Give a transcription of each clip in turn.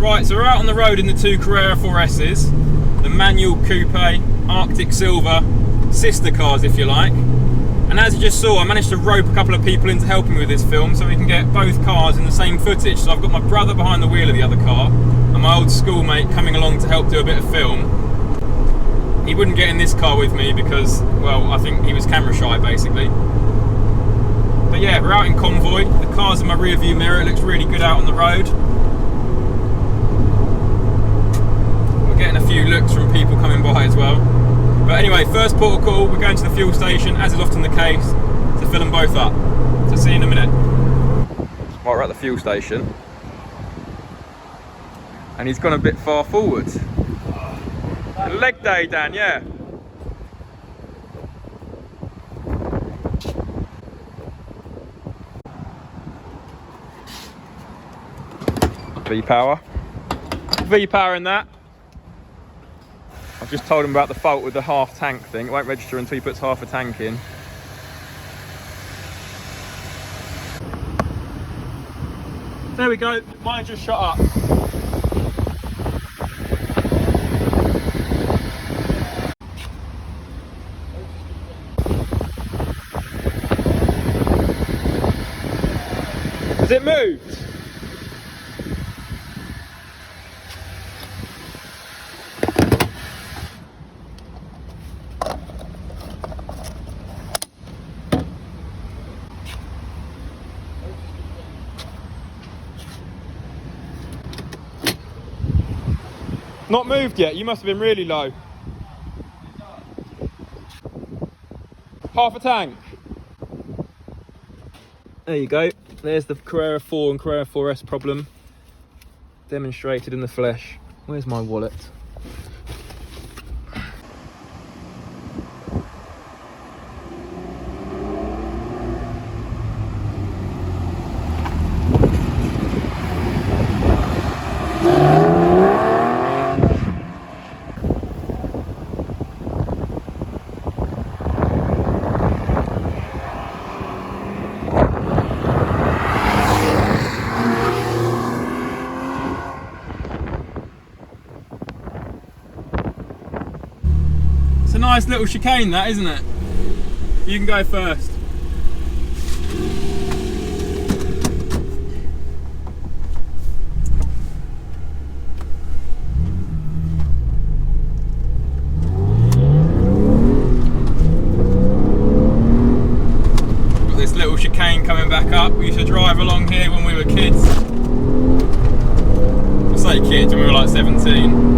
Right, so we're out on the road in the two Carrera 4S's, the manual coupe, Arctic Silver, sister cars if you like. And as you just saw, I managed to rope a couple of people into helping me with this film so we can get both cars in the same footage. So I've got my brother behind the wheel of the other car and my old schoolmate coming along to help do a bit of film. He wouldn't get in this car with me because, well, I think he was camera shy basically. But yeah, we're out in convoy. The car's in my rear view mirror, it looks really good out on the road. We're getting a few looks from people coming by as well. But anyway, first port of call, we're going to the fuel station, as is often the case, to fill them both up. So see you in a minute. Right, we're at the fuel station. And he's gone a bit far forward. Leg day, Dan, yeah. V-power. V-power in that. I've just told him about the fault with the half tank thing. It won't register until he puts half a tank in. There we go, mine just shut up. Has it moved? Not moved yet, you must have been really low. Half a tank. There you go. There's the Carrera 4 and Carrera 4S problem demonstrated in the flesh. Where's my wallet? A nice little chicane that, isn't it? You can go first. Got this little chicane coming back up. We used to drive along here when we were kids. I say kids, when we were like 17.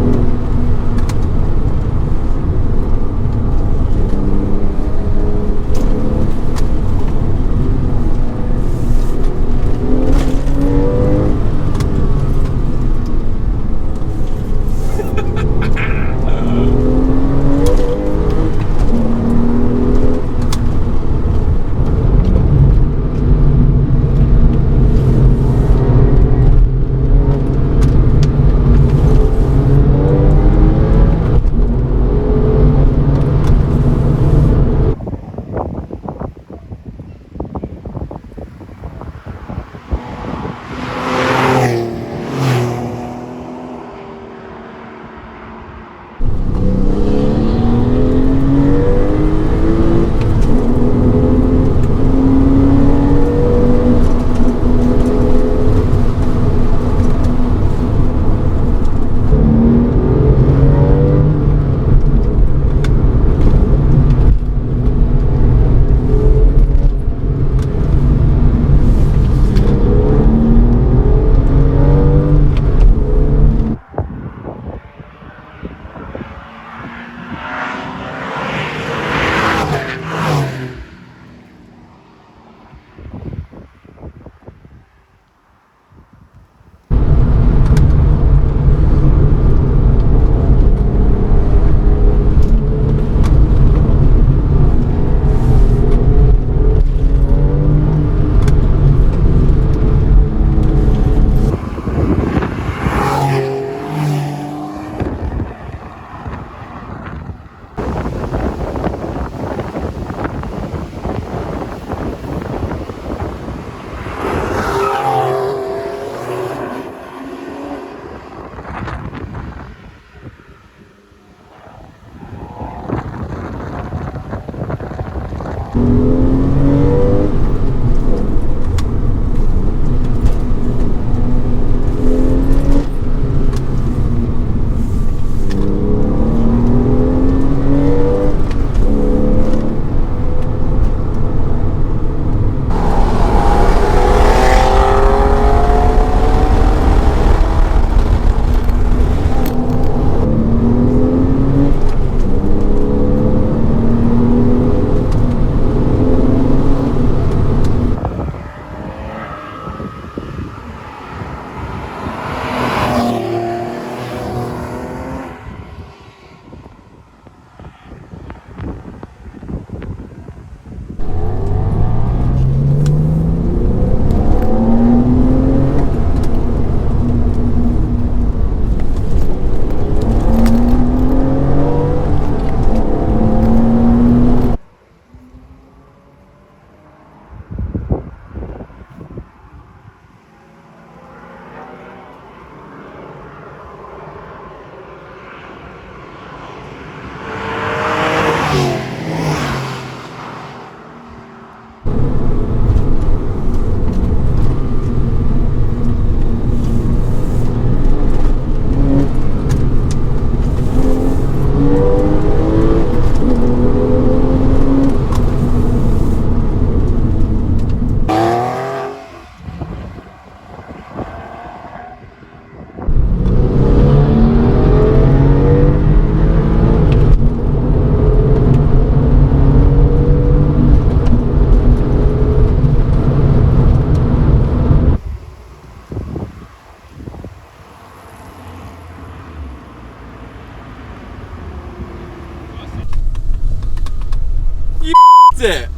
It.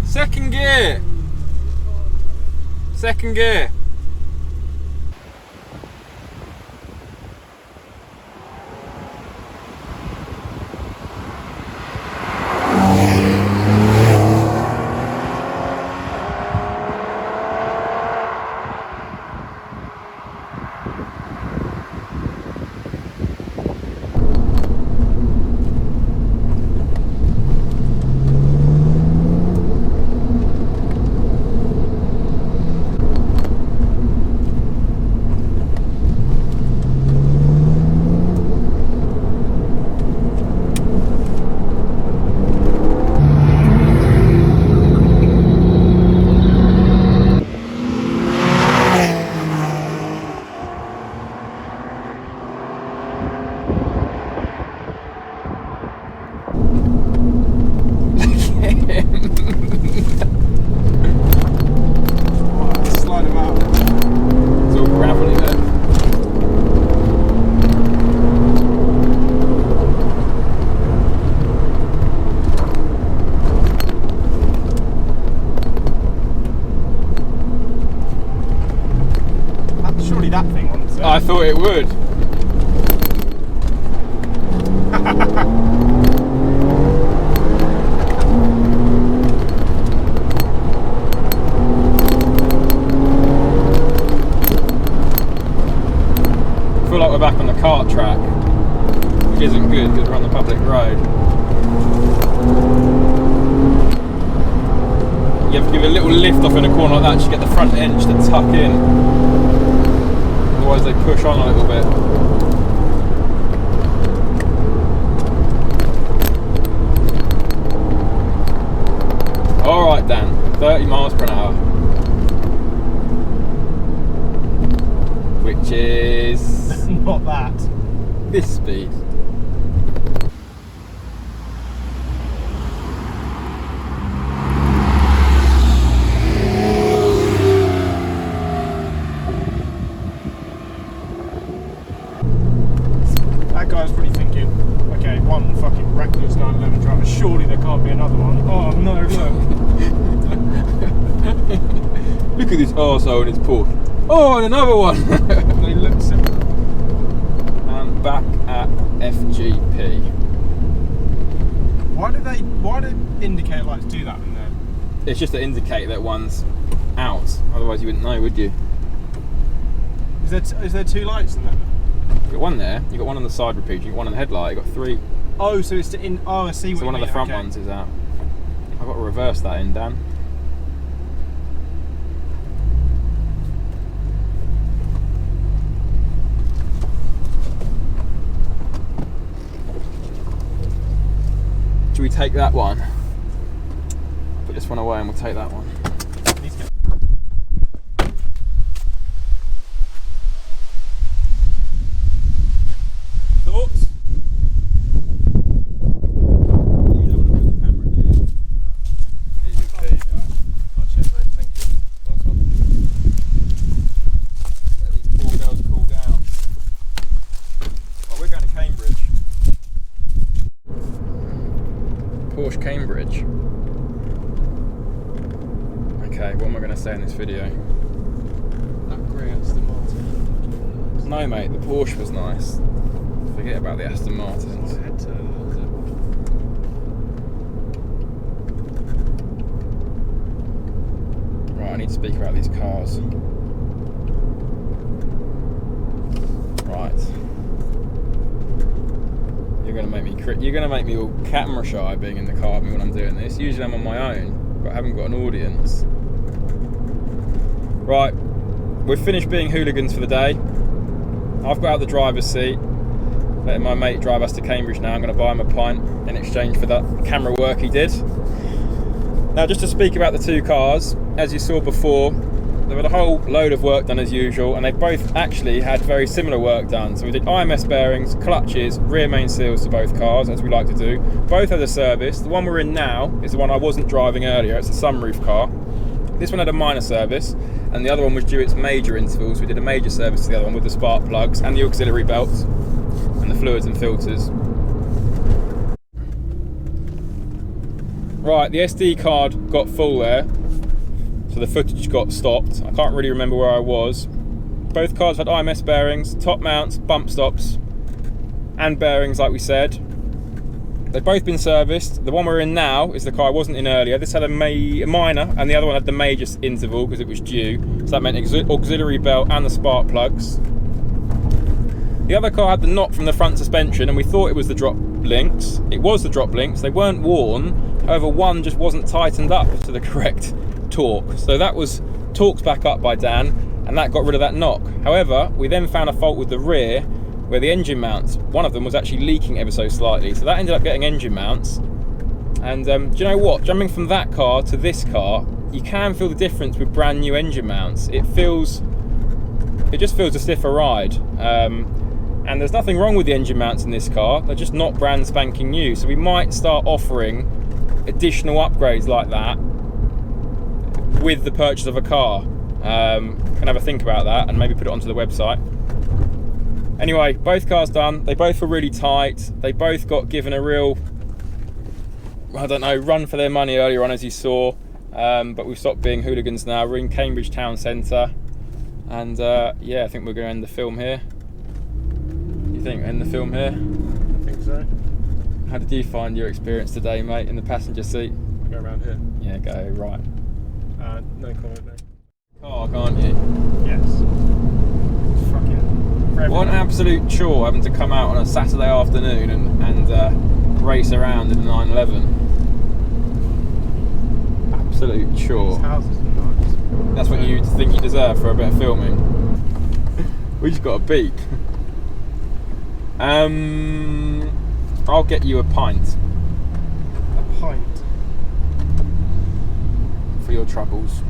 Second gear. Second gear. Slide him out. It's all gravelly there. Surely that thing on it. I thought it would. I feel like we're back on the kart track, which isn't good because we're on the public road. You have to give it a little lift off in a corner like that just to get the front end just to tuck in. Otherwise they push on a little bit. Alright Dan, 30 miles per hour. Which is... not that. this speed. That guy's probably thinking, okay, one fucking reckless 911 driver, surely there can't be another one. Oh no, look. Look at this arsehole in his Porsche. Oh, and another one! And he looks at And back at FGP. Why do indicator lights do that in there? It's just to indicate that one's out. Otherwise you wouldn't know, would you? Is there two lights in there? You've got one there, you've got one on the side repeater, you've got one on the headlight, you've got three Oh, so it's in. Oh, I see. So what one you of the mean, front okay. ones is out. I've got to reverse that in, Dan. Should we take that one? Put this one away and we'll take that one. Thoughts? You don't want to put the camera there. Easy to keep. Oh, cheers, mate. Thank you. Nice one. Let these poor girls cool down. Well, we're going to Cambridge. Porsche Cambridge. Okay, what am I going to say in this video? That grey Aston Martin. No, mate, the Porsche was nice. Forget about the Aston Martins. Head turn, Right, I need to speak about these cars. Right. You're gonna make me all camera shy being in the car with me when I'm doing this. Usually I'm on my own, but I haven't got an audience. Right, we've finished being hooligans for the day. I've got out the driver's seat, letting my mate drive us to Cambridge now. I'm going to buy him a pint in exchange for that camera work he did. Now, just to speak about the two cars, as you saw before, they've had a whole load of work done as usual, and they both actually had very similar work done. So we did IMS bearings, clutches, rear main seals to both cars, as we like to do. Both had a service. The one we're in now is the one I wasn't driving earlier. It's a sunroof car. This one had a minor service, and the other one was due its major intervals. We did a major service to the other one with the spark plugs and the auxiliary belts and the fluids and filters. Right, the SD card got full there, so the footage got stopped. I can't really remember where I was. Both cars had IMS bearings, top mounts, bump stops, and bearings like we said. They've both been serviced. The one we're in now is the car I wasn't in earlier. This had a minor, and the other one had the major interval because it was due. So that meant auxiliary belt and the spark plugs. The other car had the knot from the front suspension, and we thought it was the drop links. It was the drop links. They weren't worn. However, one just wasn't tightened up to the correct torque. So that was torqued back up by Dan, and that got rid of that knock. However, we then found a fault with the rear, where the engine mounts, one of them was actually leaking ever so slightly. So that ended up getting engine mounts. And do you know what? Jumping from that car to this car, you can feel the difference with brand new engine mounts. It just feels a stiffer ride. And there's nothing wrong with the engine mounts in this car. They're just not brand spanking new. So we might start offering additional upgrades like that with the purchase of a car. Can have a think about that and maybe put it onto the website. Anyway, both cars done. They both were really tight. They both got given a real, I don't know, run for their money earlier on, as you saw. But we've stopped being hooligans now. We're in Cambridge town centre. And yeah, I think we're going to end the film here. You think end the film here? I think so. How did you find your experience today, mate, in the passenger seat? Go around here. Yeah, go right. No comment, mate. Car, can't you? Yes. Fucking. What an absolute chore having to come out on a Saturday afternoon and race around in a 911. Absolute chore. These houses are nice. That's what you think you deserve for a bit of filming. We just got a beep. I'll get you a pint A pint. for your troubles.